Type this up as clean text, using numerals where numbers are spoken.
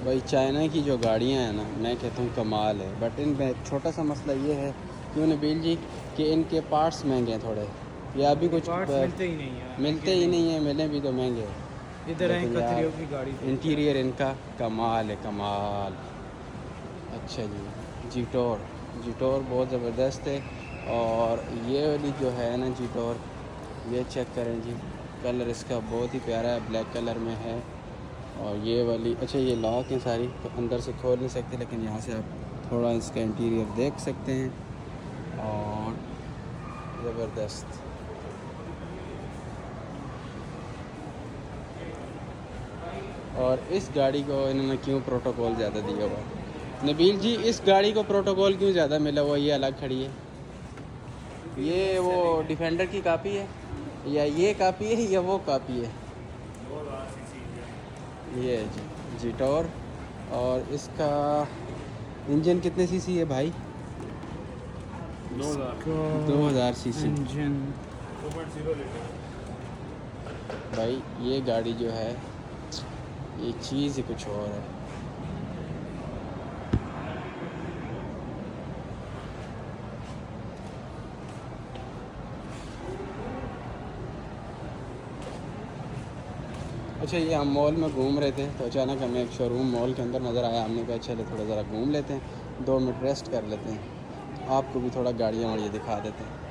भाई चाइना की जो गाड़ियाँ हैं ना, मैं कहता हूँ कमाल है। बट इनमें एक छोटा सा मसला ये है क्यों नबील जी कि इनके पार्ट्स महंगे हैं थोड़े, या अभी कुछ पार्ट्स मिलते ही नहीं है, मिलते महंगे ही नहीं। नहीं हैं, मिलें भी तो महंगे हैं। इधर है लेकिन यार कतरियों की गाड़ी देखते हैं। इंटीरियर इनका कमाल है, कमाल। अच्छा जी, जीटोर, जीटोर बहुत ज़बरदस्त है। और ये वाली जो है ना जीटोर, ये चेक करें जी, कलर इसका बहुत ही प्यारा है, ब्लैक कलर में है। और ये वाली, अच्छा ये लॉक है सारी, तो अंदर से खोल नहीं सकते, लेकिन यहाँ से आप थोड़ा इसका इंटीरियर देख सकते हैं। और ज़बरदस्त। और इस गाड़ी को इन्होंने क्यों प्रोटोकॉल ज़्यादा दिया हुआ है नबील जी, इस गाड़ी को प्रोटोकॉल क्यों ज़्यादा मिला हुआ, ये अलग खड़ी है? ये वो डिफेंडर की कापी है, या ये कापी है, या वो कापी है? ये है जी जीटोर। और इसका इंजन कितने सीसी है भाई? 2000 सीसी। Engine 2.0 litre. भाई ये गाड़ी जो है, ये चीज़ ही कुछ और है। अच्छा, ये हम मॉल में घूम रहे थे तो अचानक हमें एक शोरूम मॉल के अंदर नज़र आया। हमने कहा चले थोड़ा ज़रा घूम लेते हैं, 2 मिनट रेस्ट कर लेते हैं, आपको भी थोड़ा गाड़ियाँ वाड़ियाँ दिखा देते हैं।